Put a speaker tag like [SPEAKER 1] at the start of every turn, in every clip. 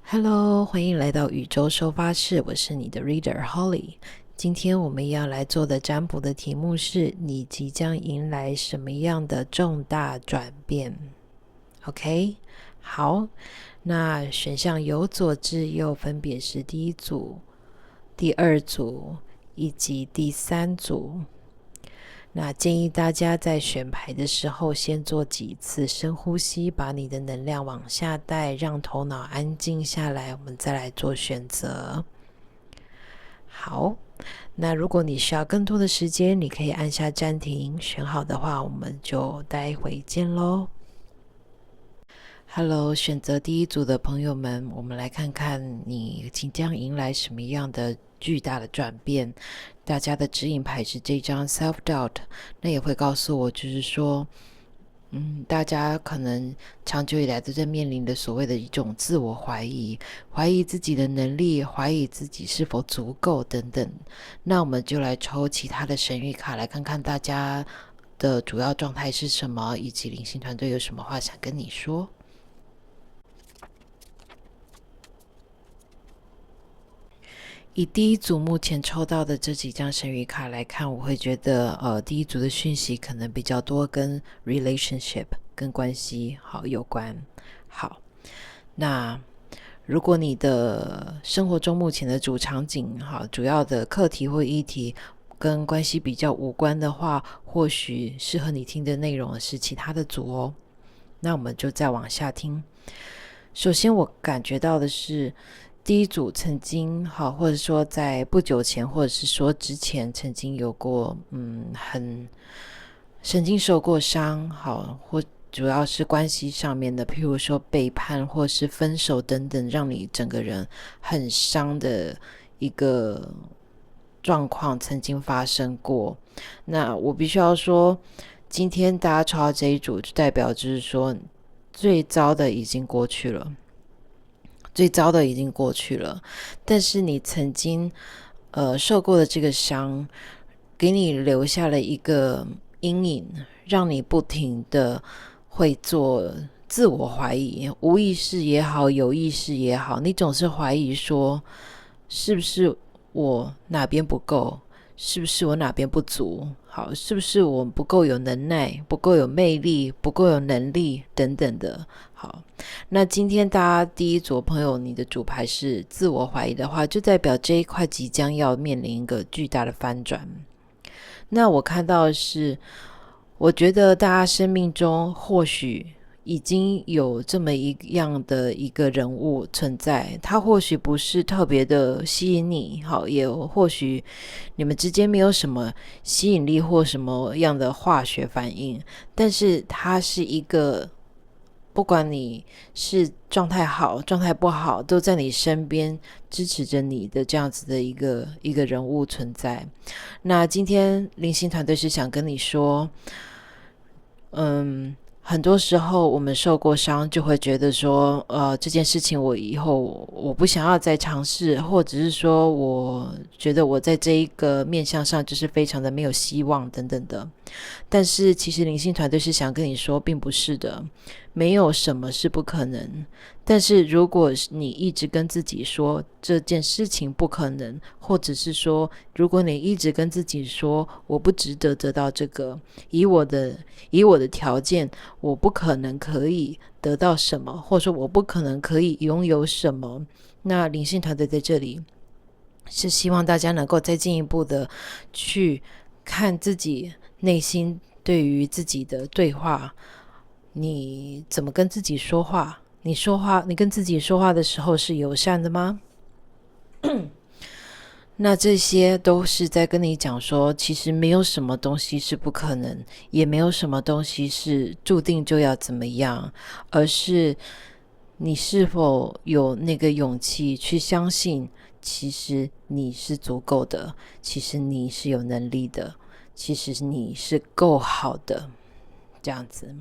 [SPEAKER 1] Hello，欢迎来到宇宙收发室，我是你的 Reader Holly。今天我们要来做的占卜的题目是：你即将迎来什么样的重大转变 ？OK， 好，那选项由左至右分别是第一组、第二组以及第三组。那建议大家在选牌的时候，先做几次深呼吸，把你的能量往下带，让头脑安静下来，我们再来做选择。好，那如果你需要更多的时间，你可以按下暂停，选好的话，我们就待会见咯。Hello， 选择第一组的朋友们，我们来看看你即将迎来什么样的巨大的转变。大家的指引牌是这张 Self Doubt， 那也会告诉我，就是说，大家可能长久以来都在面临的所谓的一种自我怀疑，怀疑自己的能力，怀疑自己是否足够等等。那我们就来抽其他的神谕卡，来看看大家的主要状态是什么，以及灵性团队有什么话想跟你说。以第一组目前抽到的这几张神谕卡来看，我会觉得第一组的讯息可能比较多跟 relationship 跟关系好有关。好，那如果你的生活中目前的主场景主要的课题或议题跟关系比较无关的话，或许适合你听的内容是其他的组哦。那我们就再往下听。首先我感觉到的是第一组曾经或者说在不久前，或者是说之前曾经有过很曾经受过伤或主要是关系上面的，譬如说背叛或是分手等等，让你整个人很伤的一个状况曾经发生过。那我必须要说，今天大家抽到这一组就代表就是说最糟的已经过去了，最糟的已经过去了，但是你曾经受过的这个伤，给你留下了一个阴影，让你不停的会做自我怀疑，无意识也好，有意识也好，你总是怀疑说，是不是我哪边不够？是不是我哪边不足？好，是不是我不够有能耐，不够有魅力，不够有能力等等的。好，那今天大家第一组朋友，你的主牌是自我怀疑的话，就代表这一块即将要面临一个巨大的翻转。那我看到的是，我觉得大家生命中或许已经有这么一样的一个人物存在，他或许不是特别的吸引你，也或许你们之间没有什么吸引力或什么样的化学反应，但是他是一个不管你是状态好状态不好，都在你身边支持着你的这样子的一个人物存在。那今天灵性团队是想跟你说，很多时候我们受过伤，就会觉得说，这件事情我以后我不想要再尝试，或者是说我觉得我在这一个面向上就是非常的没有希望等等的。但是其实灵性团队是想跟你说，并不是的，没有什么是不可能。但是如果你一直跟自己说这件事情不可能，或者是说如果你一直跟自己说我不值得得到这个，以我的条件我不可能可以得到什么，或者说我不可能可以拥有什么，那灵性团队在这里是希望大家能够再进一步的去看自己内心对于自己的对话，你怎么跟自己说话？你跟自己说话的时候是友善的吗？那这些都是在跟你讲说，其实没有什么东西是不可能，也没有什么东西是注定就要怎么样，而是你是否有那个勇气去相信，其实你是足够的，其实你是有能力的，其实你是够好的，这样子。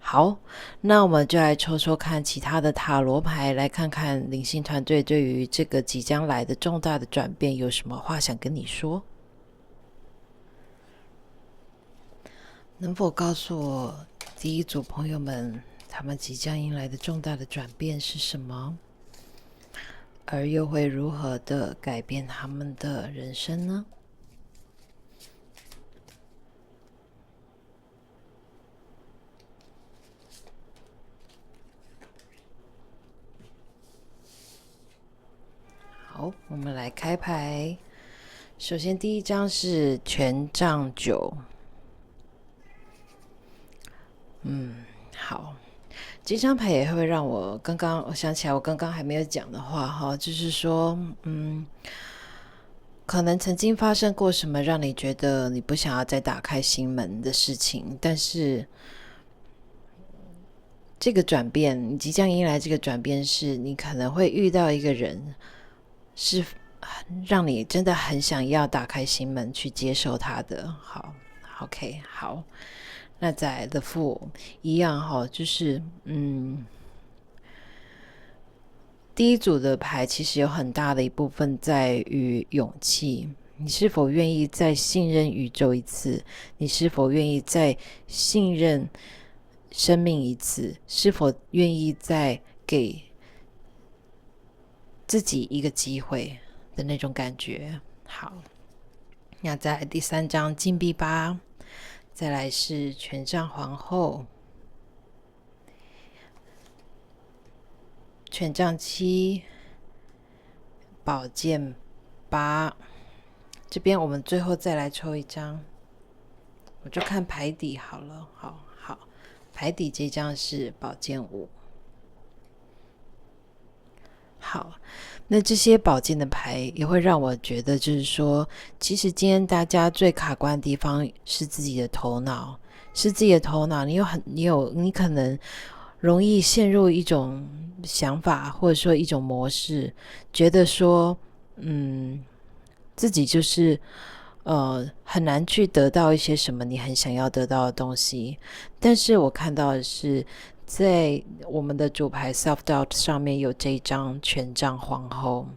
[SPEAKER 1] 好，那我们就来抽抽看其他的塔罗牌，来看看灵性团队对于这个即将来的重大的转变有什么话想跟你说。能否告诉我第一组朋友们他们即将迎来的重大的转变是什么？而又会如何的改变他们的人生呢？好，我们来开牌。首先第一张是权杖9。好，这张牌也会让我想起来我刚刚还没有讲的话哈，就是说可能曾经发生过什么让你觉得你不想要再打开心门的事情，但是这个转变，你即将迎来这个转变，是你可能会遇到一个人，是让你真的很想要打开心门去接受他的。好 ，OK， 好。那在 The Fool 一样哈，就是第一组的牌其实有很大的一部分在于勇气。你是否愿意再信任宇宙一次？你是否愿意再信任生命一次？是否愿意再给自己一个机会的那种感觉？好，那再来第3张金币8，再来是权杖皇后，权杖7，宝剑8。这边我们最后再来抽一张，我就看牌底好了。好，牌底这张是宝剑5。好，那这些宝剑的牌也会让我觉得，就是说，其实今天大家最卡关的地方是自己的头脑，你可能容易陷入一种想法，或者说一种模式，觉得说，自己就是很难去得到一些什么你很想要得到的东西。但是我看到的是，在我们的主牌 Self Doubt 上面有这一张权杖皇后。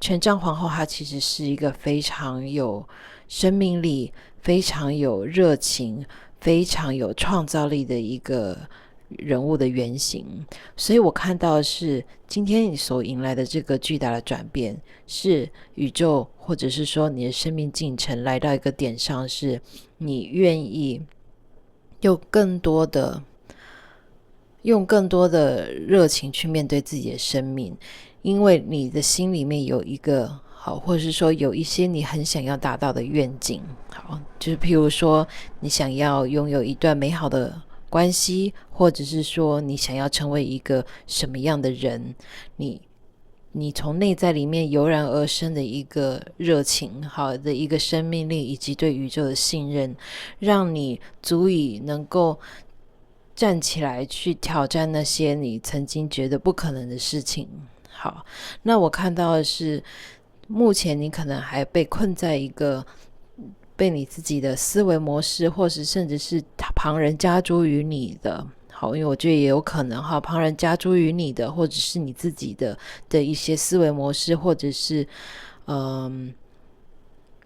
[SPEAKER 1] 权杖皇后她其实是一个非常有生命力、非常有热情、非常有创造力的一个人物的原型。所以我看到的是，今天你所迎来的这个巨大的转变，是宇宙或者是说你的生命进程来到一个点上，是你愿意用更多的热情去面对自己的生命，因为你的心里面有一个好，或者是说有一些你很想要达到的愿景。好，就是譬如说你想要拥有一段美好的关系，或者是说你想要成为一个什么样的人，你从内在里面油然而生的一个热情，好的一个生命力，以及对宇宙的信任，让你足以能够站起来去挑战那些你曾经觉得不可能的事情。好，那我看到的是，目前你可能还被困在一个被你自己的思维模式，或是甚至是旁人加诸于你的。好，因为我觉得也有可能哈，旁人加诸于你的，或者是你自己的一些思维模式，或者是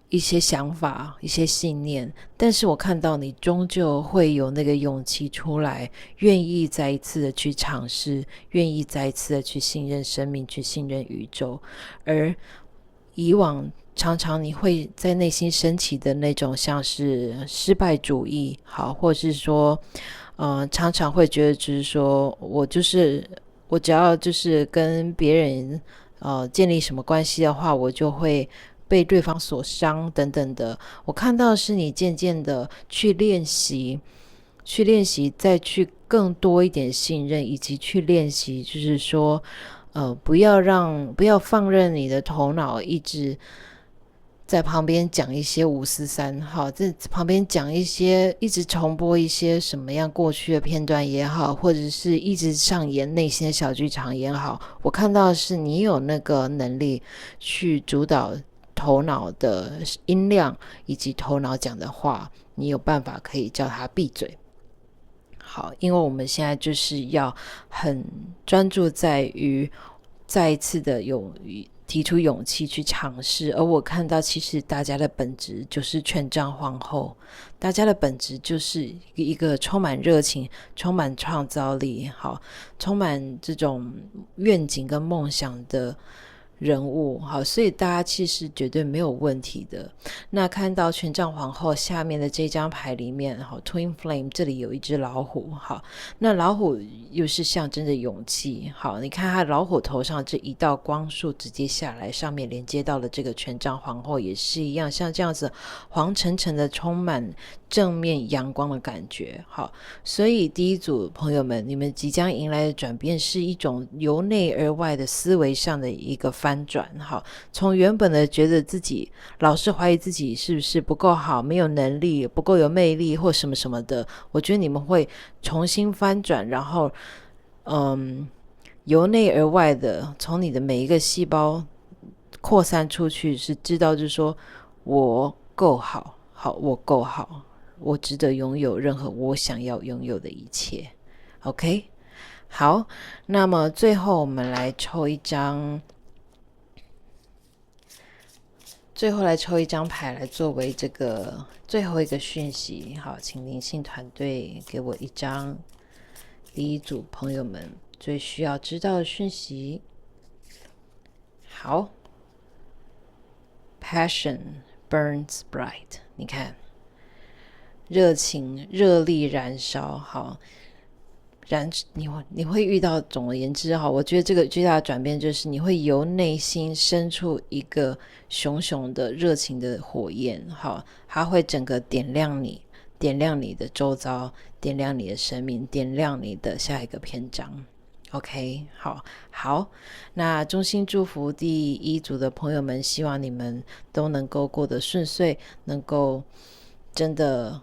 [SPEAKER 1] 一些想法、一些信念。但是我看到你终究会有那个勇气出来，愿意再一次的去尝试，愿意再一次的去信任生命，去信任宇宙。而以往常常你会在内心升起的那种像是失败主义，好，或是说常常会觉得就是说我只要就是跟别人建立什么关系的话，我就会被对方所伤等等的。我看到的是你渐渐的去练习，再去更多一点信任，以及去练习就是说不要放任你的头脑一直在旁边讲一些543，好，在旁边讲一些，一直重播一些什么样过去的片段也好，或者是一直上演内心的小剧场也好，我看到的是你有那个能力去主导头脑的音量，以及头脑讲的话，你有办法可以叫他闭嘴。好，因为我们现在就是要很专注在于再一次的提出勇气去尝试。而我看到其实大家的本质就是权杖皇后，大家的本质就是一个充满热情、充满创造力，好，充满这种愿景跟梦想的人物，好，所以大家其实绝对没有问题的。那看到权杖皇后下面的这张牌里面，好 Twin Flame 这里有一只老虎，好，那老虎又是象征着勇气，好，你看它老虎头上这一道光束直接下来，上面连接到了这个权杖皇后，也是一样，像这样子黄澄澄的充满正面阳光的感觉，好，所以第一组朋友们，你们即将迎来的转变是一种由内而外的思维上的一个翻转，好，从原本的觉得自己老是怀疑自己是不是不够好，没有能力，不够有魅力或什么什么的，我觉得你们会重新翻转，然后由内而外的从你的每一个细胞扩散出去，是知道就是说我够好，好，我够好，我值得拥有任何我想要拥有的一切。 OK， 好，那么最后我们来抽一张牌来作为这个最后一个讯息。好，请灵性团队给我一张第一组朋友们最需要知道的讯息。好， Passion burns bright， 你看热情热力燃烧，好，你会遇到，总而言之，我觉得这个最大的转变就是你会由内心深处一个熊熊的热情的火焰，好，它会整个点亮你的周遭，点亮你的生命，点亮你的下一个篇章。 OK， 好，那衷心祝福第一组的朋友们，希望你们都能够过得顺遂，能够真的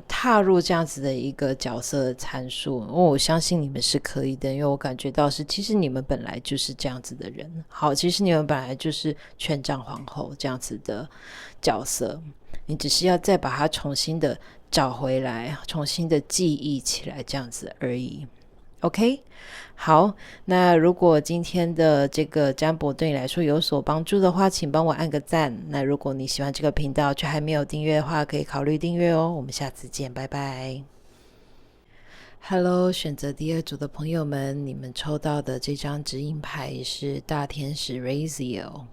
[SPEAKER 1] 踏入这样子的一个角色的参数，我相信你们是可以的，因为我感觉到是其实你们本来就是这样子的人，好，其实你们本来就是权杖皇后这样子的角色，你只是要再把它重新的找回来，重新的记忆起来这样子而已。 OK， 好，那如果今天的这个占卜对你来说有所帮助的话，请帮我按个赞。那如果你喜欢这个频道却还没有订阅的话，可以考虑订阅哦。我们下次见，拜拜。Hello， 选择第二组的朋友们，你们抽到的这张指引牌是大天使 Raziel，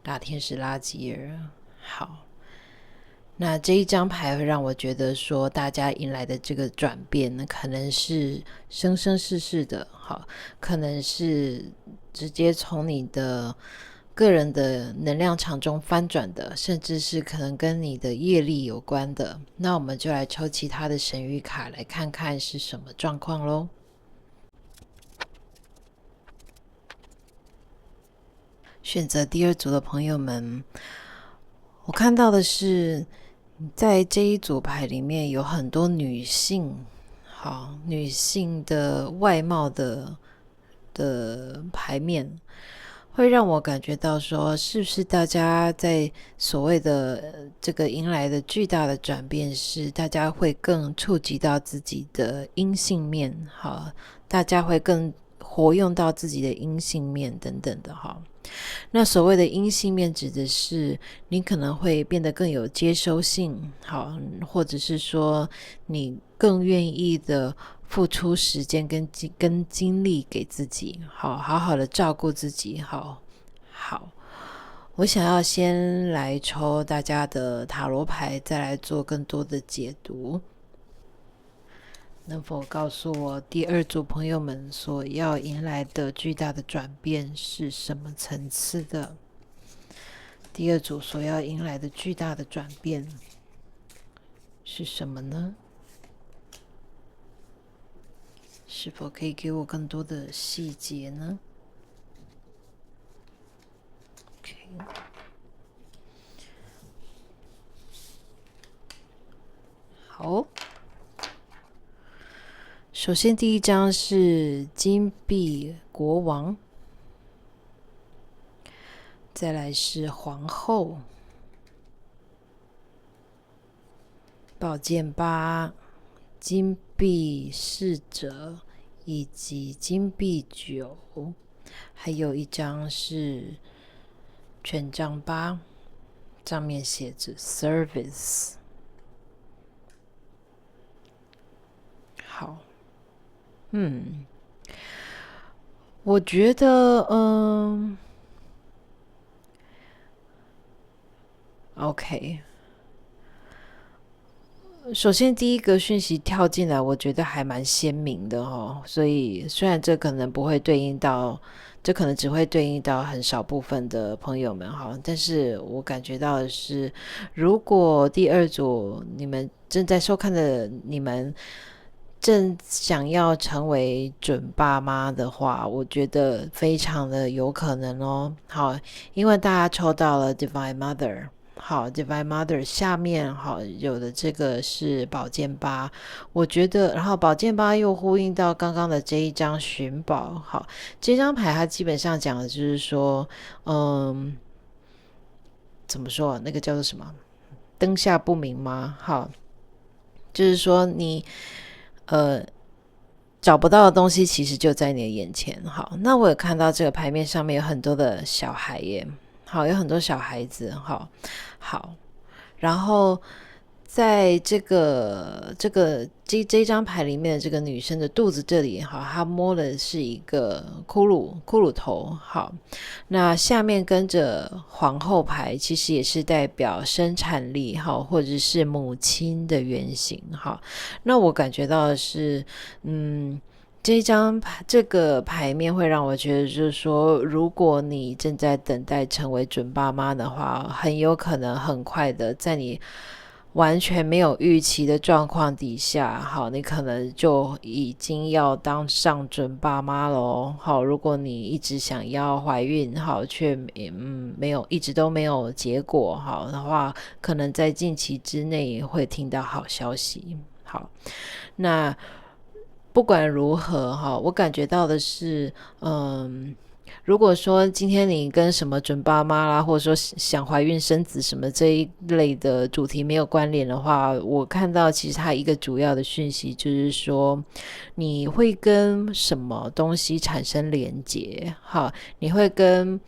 [SPEAKER 1] 大天使拉吉尔。好，那这一张牌会让我觉得说，大家迎来的这个转变，可能是生生世世的，好，可能是直接从你的个人的能量场中翻转的，甚至是可能跟你的业力有关的。那我们就来抽其他的神谕卡，来看看是什么状况咯。选择第二组的朋友们，我看到的是在这一组牌里面有很多女性，好，女性的外貌的牌面，会让我感觉到说，是不是大家在所谓的这个迎来的巨大的转变是大家会更触及到自己的阴性面，好，大家会更活用到自己的阴性面等等的，好。那所谓的阴性面指的是你可能会变得更有接收性，好，或者是说你更愿意的付出时间跟精力给自己，好好的照顾自己，好，我想要先来抽大家的塔罗牌，再来做更多的解读。能否告诉我第二组朋友们所要迎来的巨大的转变是什么层次的？第二组所要迎来的巨大的转变是什么呢？是否可以给我更多的细节呢？ OK， 好，首先第一张是金币国王，再来是皇后，宝剑八，金币侍者，以及金币九，还有一张是权杖八，上面写着 service。 好，我觉得OK，首先第一个讯息跳进来，我觉得还蛮鲜明的哦，所以虽然这可能不会对应到，这可能只会对应到很少部分的朋友们哈，但是我感觉到的是，如果第二组你们正在收看的你们正想要成为准爸妈的话，我觉得非常的有可能哦。好，因为大家抽到了 Divine Mother。好，Divine Mother 下面好有的这个是宝剑八，我觉得，然后宝剑八又呼应到刚刚的这一张寻宝。好，这张牌它基本上讲的就是说，怎么说？那个叫做什么？灯下不明吗？好，就是说你呃找不到的东西其实就在你的眼前。好，那我有看到这个牌面上面有很多的小孩耶，好，有很多小孩子。好，然后在这张牌里面的这个女生的肚子这里，好，她摸的是一个骷髅头。好，那下面跟着皇后牌，其实也是代表生产力，好，或者是母亲的原型。好，那我感觉到的是，这个牌面会让我觉得，就是说，如果你正在等待成为准爸妈的话，很有可能很快的，在你完全没有预期的状况底下，好，你可能就已经要当上准爸妈了哦。好，如果你一直想要怀孕，好，却没有一直都没有结果，好的话，可能在近期之内也会听到好消息。好，那不管如何哈，我感觉到的是，如果说今天你跟什么准爸妈啦，或者说想怀孕生子什么这一类的主题没有关联的话，我看到其实它一个主要的讯息就是说，你会跟什么东西产生连结？哈，你会跟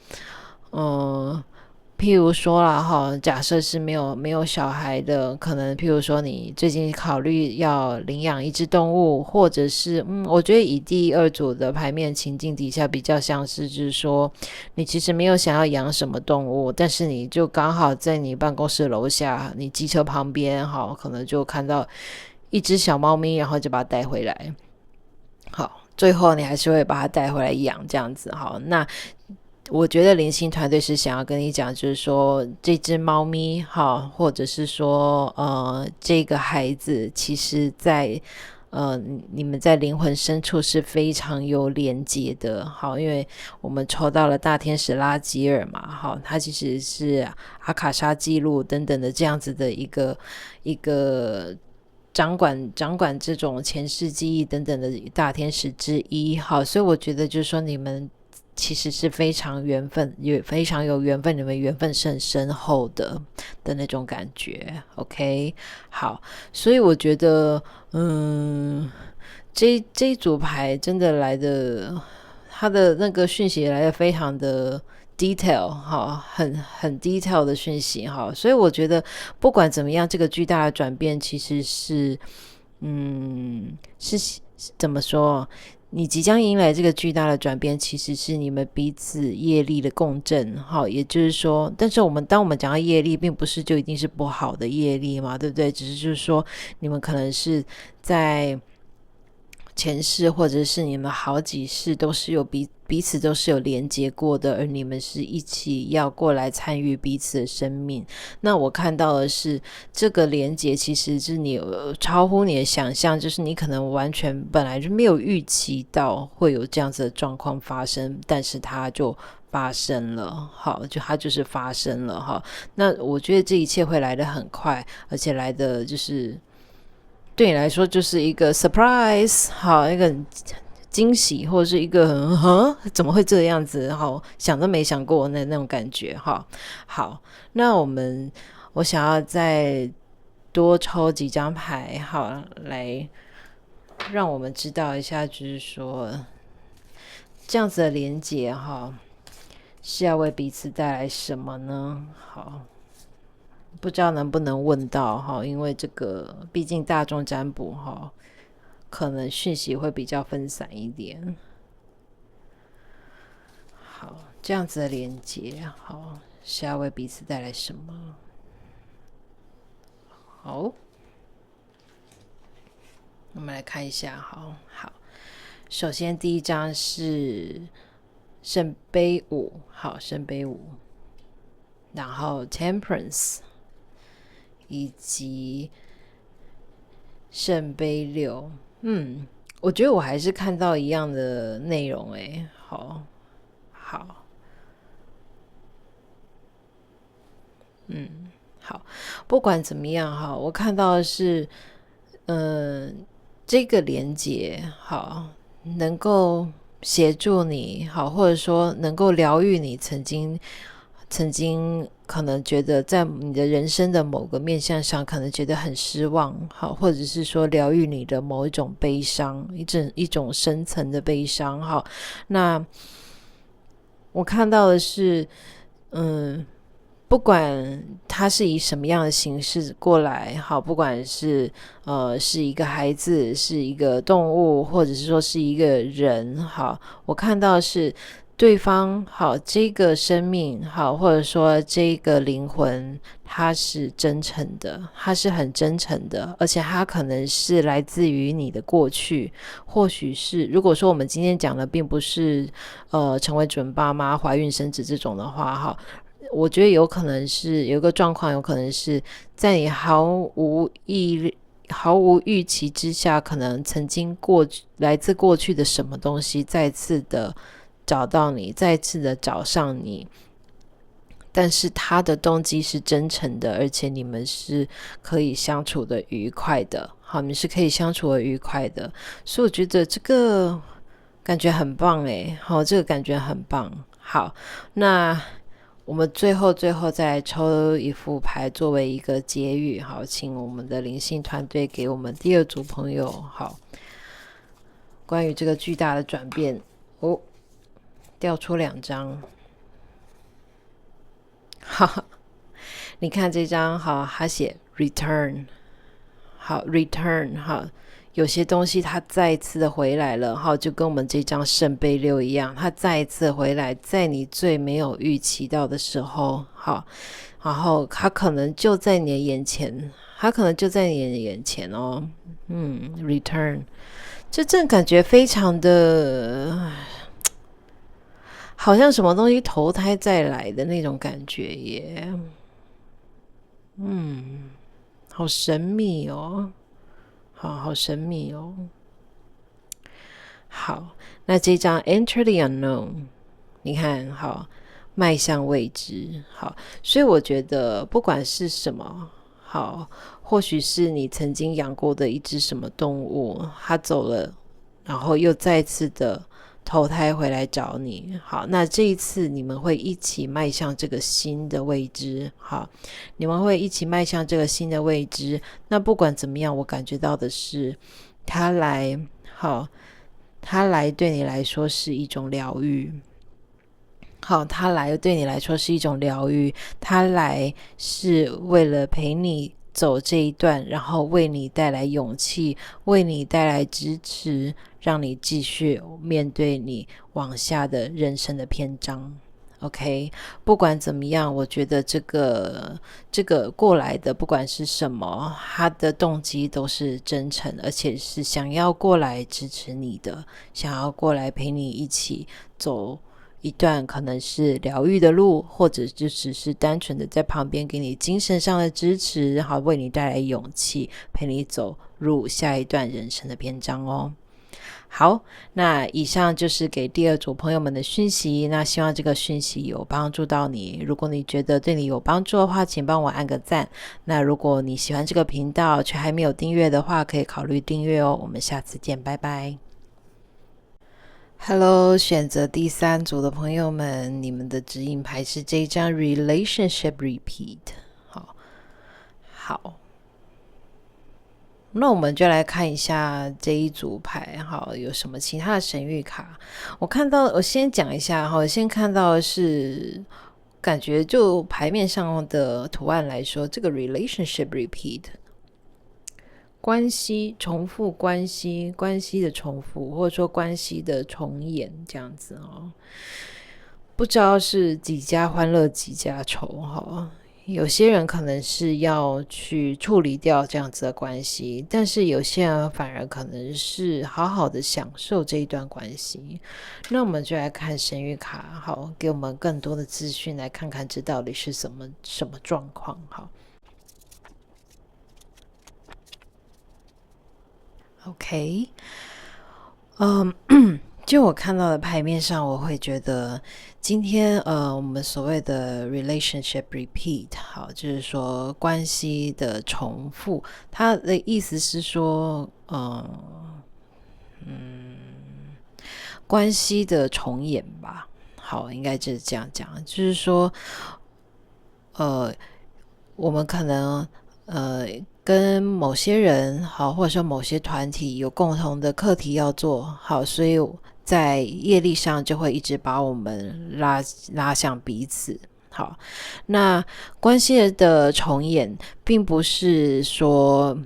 [SPEAKER 1] 譬如说啦哈，假设是没有小孩的，可能譬如说你最近考虑要领养一只动物，或者是我觉得以第二组的牌面情境底下比较像是，就是说你其实没有想要养什么动物，但是你就刚好在你办公室楼下，你机车旁边哈，可能就看到一只小猫咪，然后就把它带回来。好，最后你还是会把它带回来养这样子。好，那我觉得灵性团队是想要跟你讲，就是说这只猫咪哈，或者是说这个孩子，其实在你们在灵魂深处是非常有连接的。好，因为我们抽到了大天使拉吉尔嘛，好，它其实是阿卡莎记录等等的这样子的一个掌管这种前世记忆等等的大天使之一。好，所以我觉得就是说你们其实是非常缘分，也非常有缘分，你们缘分是很深厚的那种感觉。OK， 好，所以我觉得，这一组牌真的来的，它的那个讯息来的非常的 detail 哈，很 detail 的讯息哈，所以我觉得不管怎么样，这个巨大的转变其实是，是怎么说？你即将迎来这个巨大的转变，其实是你们彼此业力的共振，好，也就是说，但是当我们讲到业力，并不是就一定是不好的业力嘛，对不对？只是就是说，你们可能是在前世或者是你们好几世都是有彼此都是有连接过的，而你们是一起要过来参与彼此的生命。那我看到的是这个连接其实是你超乎你的想象，就是你可能完全本来就没有预期到会有这样子的状况发生，但是它就发生了。好，它就是发生了哈。那我觉得这一切会来得很快，而且来的就是对你来说就是一个 surprise， 好，一个惊喜，或者是一个怎么会这样子，好，想都没想过那种感觉哈。好，那我想要再多抽几张牌，好，来让我们知道一下，就是说这样子的连结哈，是要为彼此带来什么呢？好。不知道能不能问到哈，因为这个毕竟大众占卜哈，可能讯息会比较分散一点。这样子的连接，好，是要为彼此带来什么？好，我们来看一下，好，首先第一张是圣杯五，好，圣杯五，然后 Temperance 以及圣杯六，我觉得我还是看到一样的内容诶，好，好，不管怎么样哈，我看到的是，这个连结好，能够协助你好，或者说能够疗愈你曾经可能觉得在你的人生的某个面向上可能觉得很失望好，或者是说疗愈你的某一种悲伤，一种深层的悲伤好，那我看到的是不管它是以什么样的形式过来好，不管是是一个孩子，是一个动物，或者是说是一个人好，我看到是对方好，这个生命好，或者说这个灵魂，它是真诚的，它是很真诚的，而且它可能是来自于你的过去，或许是如果说我们今天讲的并不是成为准爸妈、怀孕生子这种的话哈，我觉得有可能是有一个状况，有可能是在你毫无预期之下，可能曾经来自过去的什么东西再次的找到你，再次的找上你，但是他的动机是真诚的，而且你们是可以相处的愉快的，好，你们是可以相处的愉快的，所以我觉得这个感觉很棒诶，好，这个感觉很棒。好，那我们最后再来抽一副牌作为一个结语，好，请我们的灵性团队给我们第二组朋友，好，关于这个巨大的转变，掉出2张，哈，你看这张，好，他写 return， 好 return， 好。有些东西它再一次的回来了，好，就跟我们这张圣杯六一样，它再一次回来，在你最没有预期到的时候，好，然后它可能就在你的眼前，哦，return， 这阵感觉非常的，好像什么东西投胎再来的那种感觉耶，好神秘哦。好神秘哦。好，那这张 Enter the Unknown， 你看，好，迈向未知，好，所以我觉得不管是什么，好，或许是你曾经养过的一只什么动物，它走了，然后又再次的投胎回来找你，好，那这一次你们会一起迈向这个新的未知，好，你们会一起迈向这个新的未知，那不管怎么样，我感觉到的是，他来对你来说是一种疗愈，好，他来对你来说是一种疗愈，他来是为了陪你走这一段，然后为你带来勇气，为你带来支持，让你继续面对你往下的人生的篇章。OK， 不管怎么样，我觉得这个过来的不管是什么，他的动机都是真诚，而且是想要过来支持你的，想要过来陪你一起走一段可能是疗愈的路，或者就只是单纯的在旁边给你精神上的支持，然后为你带来勇气，陪你走入下一段人生的篇章哦。好，那以上就是给第二组朋友们的讯息，那希望这个讯息有帮助到你，如果你觉得对你有帮助的话，请帮我按个赞，那如果你喜欢这个频道却还没有订阅的话，可以考虑订阅哦，我们下次见，拜拜。Hello， 选择第3组的朋友们，你们的指引牌是这张 Relationship Repeat。好，那我们就来看一下这一组牌，好，有什么其他的神谕卡？我先讲一下，我先看到的是，感觉就牌面上的图案来说，这个 Relationship Repeat。关系重复，关系的重复，或者说关系的重演，这样子哦。不知道是几家欢乐几家愁哈。有些人可能是要去处理掉这样子的关系，但是有些人反而可能是好好的享受这一段关系。那我们就来看神谕卡，好，给我们更多的资讯，来看看这到底是什么状况。好 ，OK，就我看到的牌面上，我会觉得今天我们所谓的 relationship repeat， 好，就是说关系的重复，它的意思是说，关系的重演吧。好，应该就是这样讲，就是说，我们可能跟某些人好，或者说某些团体有共同的课题要做好，所以在业力上就会一直把我们拉向彼此。好，那关系的重演并不是说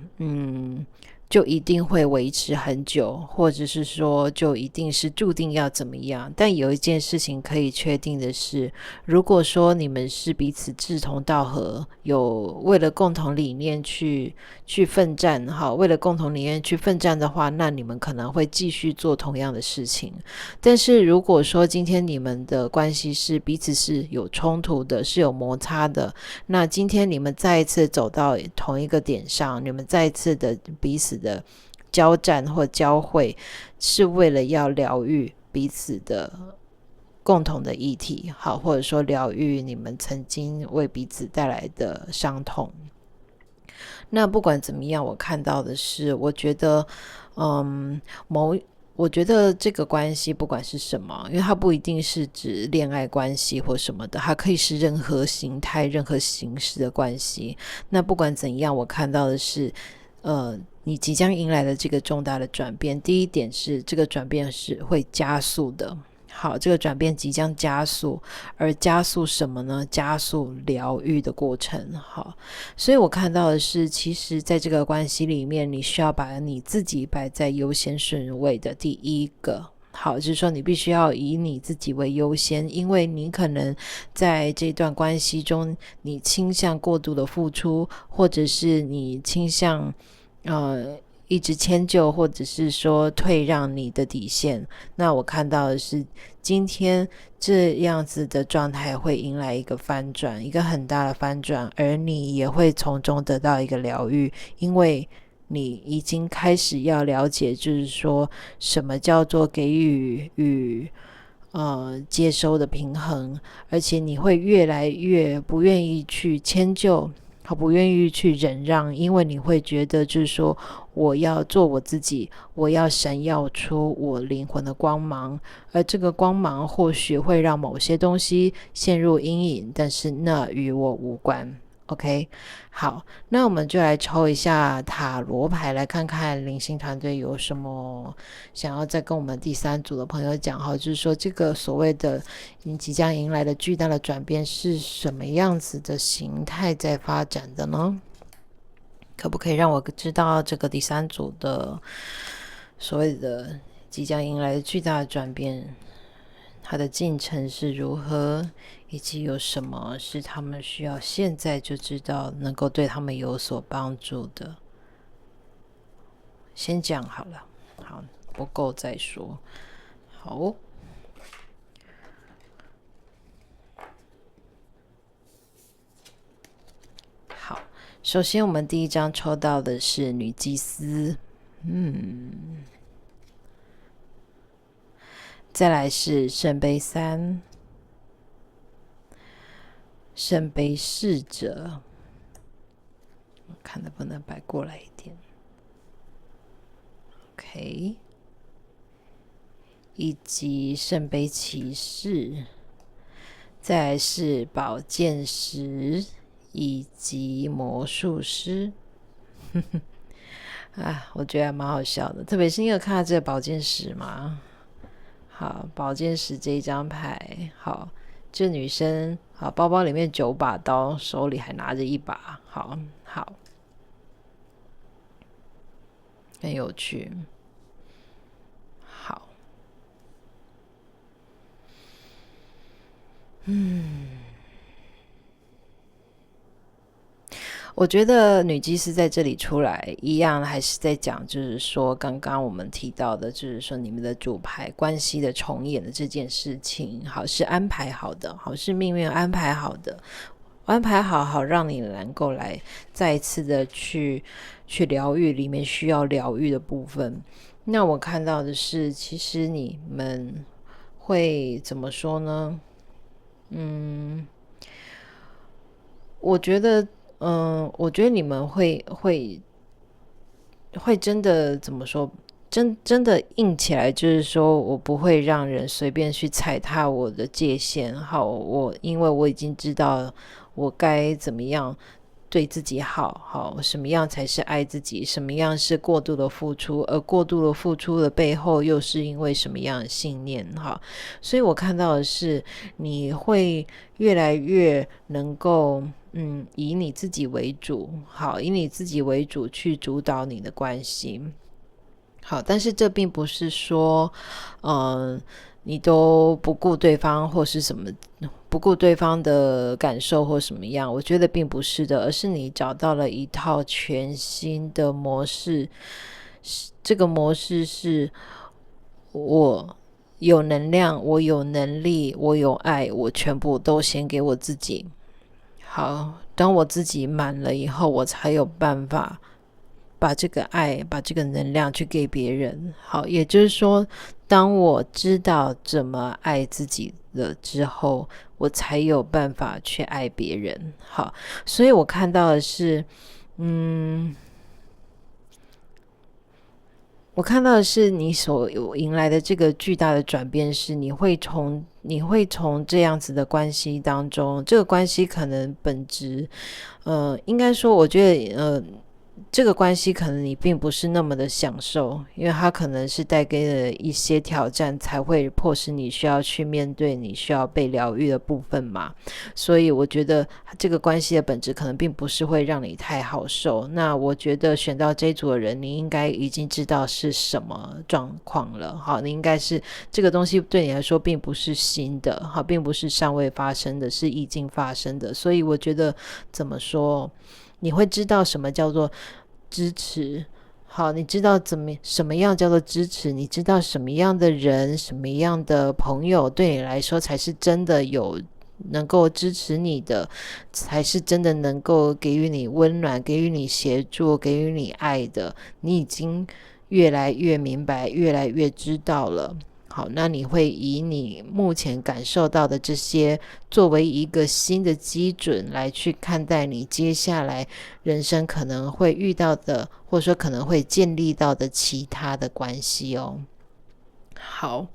[SPEAKER 1] 就一定会维持很久，或者是说就一定是注定要怎么样。但有一件事情可以确定的是，如果说你们是彼此志同道合，有为了共同理念去奋战，好，为了共同理念去奋战的话，那你们可能会继续做同样的事情。但是如果说今天你们的关系是彼此是有冲突的，是有摩擦的，那今天你们再一次走到同一个点上，你们再一次的彼此的交战或交汇，是为了要疗愈彼此的共同的议题，好，或者说疗愈你们曾经为彼此带来的伤痛。那不管怎么样，我看到的是，我觉得我觉得这个关系不管是什么，因为它不一定是指恋爱关系或什么的，它可以是任何形态任何形式的关系。那不管怎样，我看到的是你即将迎来的这个重大的转变，第一点是这个转变是会加速的。好，这个转变即将加速，而加速什么呢？加速疗愈的过程。好，所以我看到的是，其实在这个关系里面，你需要把你自己摆在优先顺位的第一个。好，就是说你必须要以你自己为优先，因为你可能在这段关系中，你倾向过度的付出，或者是你倾向一直迁就，或者是说退让你的底线。那我看到的是今天这样子的状态会迎来一个翻转，一个很大的翻转，而你也会从中得到一个疗愈，因为你已经开始要了解，就是说什么叫做给予与接收的平衡，而且你会越来越不愿意去迁就，不愿意去忍让，因为你会觉得就是说我要做我自己，我要闪耀出我灵魂的光芒，而这个光芒或许会让某些东西陷入阴影，但是那与我无关。OK， 好，那我们就来抽一下塔罗牌，来看看灵性团队有什么想要再跟我们第三组的朋友讲，就是说这个所谓的你即将迎来的巨大的转变是什么样子的形态在发展的呢？可不可以让我知道这个第三组的所谓的即将迎来的巨大的转变，它的进程是如何，以及有什么是他们需要现在就知道，能够对他们有所帮助的？先讲好了，好，不够再说。好，好，首先我们第一张抽到的是女祭司，再来是圣杯3，圣杯侍者，我看能不能摆过来一点。OK， 以及圣杯骑士，再来是宝剑十，以及魔术师。我觉得还蛮好笑的，特别是你有看到这个宝剑十吗？好，宝剑十这一张牌，好，这女生好，包包里面9把刀，手里还拿着一把，好，很有趣。好，我觉得女祭司在这里出来一样还是在讲，就是说刚刚我们提到的，就是说你们的主牌关系的重演的这件事情，好，是安排好的，好，是命运安排好的，安排好让你能够来再一次的去疗愈里面需要疗愈的部分。那我看到的是，其实你们会怎么说呢？我觉得，我觉得你们会真的怎么说？真的硬起来，就是说我不会让人随便去踩踏我的界限。好，因为我已经知道我该怎么样对自己好，什么样才是爱自己，什么样是过度的付出，而过度的付出的背后又是因为什么样的信念。好，所以我看到的是你会越来越能够以你自己为主，好，以你自己为主去主导你的关系。好，但是这并不是说你都不顾对方或是什么，不顾对方的感受或什么样，我觉得并不是的，而是你找到了一套全新的模式。这个模式是我有能量，我有能力，我有爱，我全部都先给我自己。好，当我自己满了以后，我才有办法把这个爱，把这个能量去给别人。好，也就是说，当我知道怎么爱自己了之后，我才有办法去爱别人。好，所以我看到的是，我看到的是你所迎来的这个巨大的转变是，你会从这样子的关系当中，这个关系可能本质，应该说，我觉得，这个关系可能你并不是那么的享受，因为它可能是带给了一些挑战，才会迫使你需要去面对你需要被疗愈的部分嘛。所以我觉得这个关系的本质可能并不是会让你太好受。那我觉得选到这一组的人，你应该已经知道是什么状况了。好，你应该是这个东西对你来说并不是新的，好，并不是尚未发生的，是已经发生的。所以我觉得怎么说，你会知道什么叫做支持。好，你知道什么样叫做支持，你知道什么样的人，什么样的朋友对你来说才是真的有能够支持你的，才是真的能够给予你温暖，给予你协助，给予你爱的。你已经越来越明白，越来越知道了。好，那你会以你目前感受到的这些作为一个新的基准来去看待你接下来人生可能会遇到的，或者说可能会建立到的其他的关系哦。好，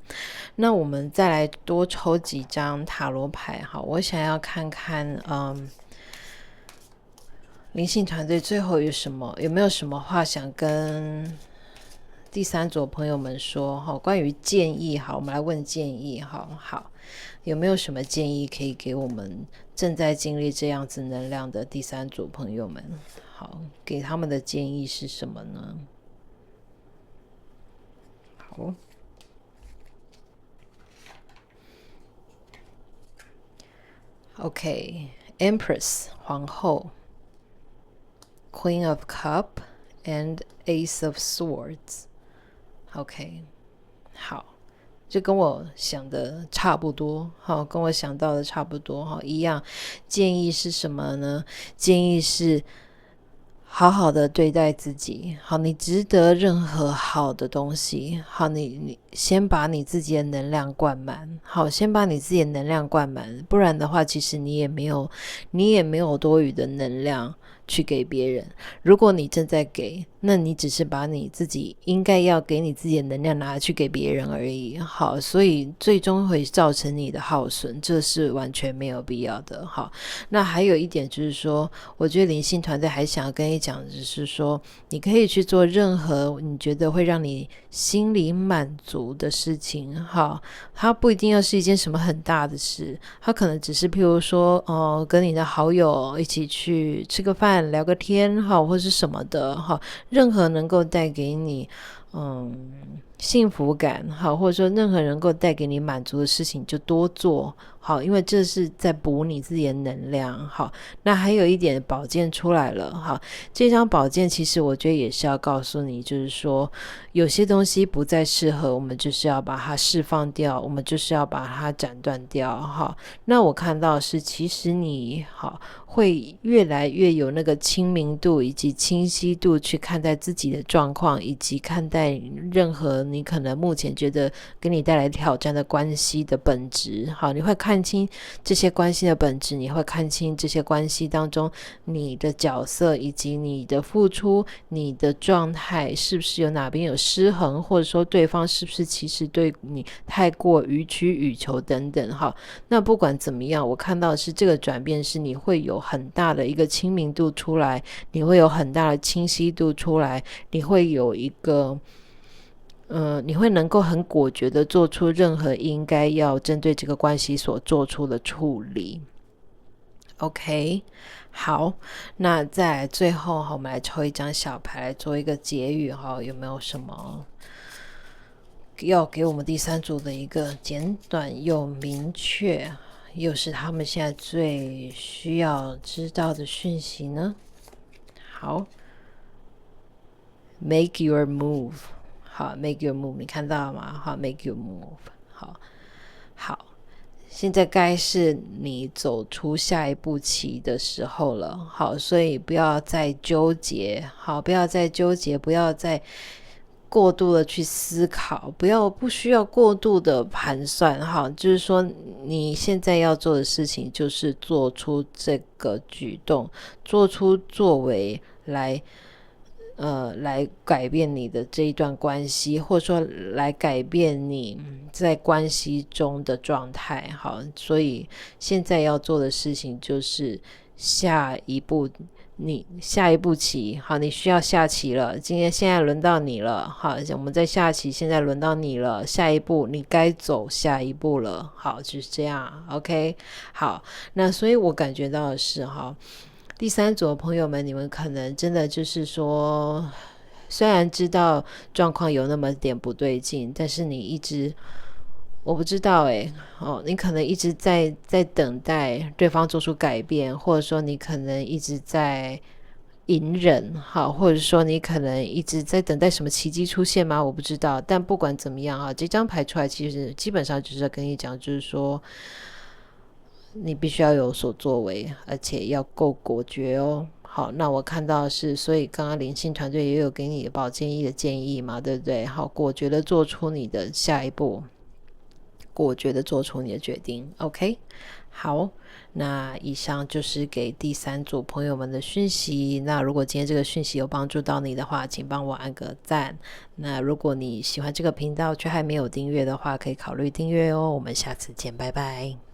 [SPEAKER 1] 那我们再来多抽几张塔罗牌。好，我想要看看灵性团队最后有没有什么话想跟第三组朋友们说。好，关于建议，好，我们来问建议。好，有没有什么建议可以给我们正在经历这样子能量的第三组朋友们？好，给他们的建议是什么呢？好，OK， Empress 皇后， Queen of Cup and Ace of Swords。 OK， 好，就跟我想的差不多。好，跟我想到的差不多。好，一样。建议是什么呢？建议是好好的对待自己。好，你值得任何好的东西。好，你先把你自己的能量灌满。好，先把你自己的能量灌满，不然的话，其实你也没有多余的能量去给别人。如果你正在给，那你只是把你自己应该要给你自己的能量拿去给别人而已。好，所以最终会造成你的耗损，这是完全没有必要的。好，那还有一点就是说，我觉得灵性团队还想要跟你讲的是说，你可以去做任何你觉得会让你心里满足的事情。好，它不一定要是一件什么很大的事，它可能只是譬如说跟你的好友一起去吃个饭聊个天，好，或是什么的。好，任何能够带给你幸福感，好，或者说任何能够带给你满足的事情就多做，好，因为这是在补你自己的能量，好。那还有一点宝剑出来了，好，这张宝剑其实我觉得也是要告诉你，就是说有些东西不再适合，我们就是要把它释放掉，我们就是要把它斩断掉，好。那我看到是其实你好会越来越有那个清明度以及清晰度去看待自己的状况，以及看待任何你可能目前觉得给你带来挑战的关系的本质，好，你会看清这些关系的本质，你会看清这些关系当中你的角色以及你的付出，你的状态是不是有哪边有失衡，或者说对方是不是其实对你太过予取予求等等，好。那不管怎么样，我看到的是这个转变是你会有很大的一个清明度出来，你会有很大的清晰度出来，你会有一个你会能够很果决的做出任何应该要针对这个关系所做出的处理。 OK， 好，那再来最后我们来抽一张小牌来做一个结语，有没有什么要给我们第三组的一个简短又明确，又是他们现在最需要知道的讯息呢？好， make your move， 好， make your move， 你看到吗？好， make your move， 好，现在该是你走出下一步棋的时候了，好，所以不要再纠结，好，不要再纠结，不要再过度的去思考，不需要过度的盘算，好，就是说你现在要做的事情就是做出这个举动，做出作为来改变你的这一段关系，或者说来改变你在关系中的状态，好，所以现在要做的事情就是下一步棋，好，你需要下棋了，现在轮到你了，好，我们在下棋，现在轮到你了，下一步你该走下一步了，好，就是这样 OK。 好，那所以我感觉到的是第三组的朋友们，你们可能真的就是说，虽然知道状况有那么点不对劲，但是你一直，我不知道你可能一直在等待对方做出改变，或者说你可能一直在隐忍，好，或者说你可能一直在等待什么奇迹出现吗？我不知道，但不管怎么样这张牌出来其实基本上就是在跟你讲，就是说你必须要有所作为，而且要够果决哦。好，那我看到的是，所以刚刚灵性团队也有给你宝建议的建议嘛，对不对？好，果决的做出你的下一步，果决的做出你的决定 OK。 好，那以上就是给第三组朋友们的讯息。那如果今天这个讯息有帮助到你的话，请帮我按个赞。那如果你喜欢这个频道却还没有订阅的话，可以考虑订阅哦。我们下次见，拜拜。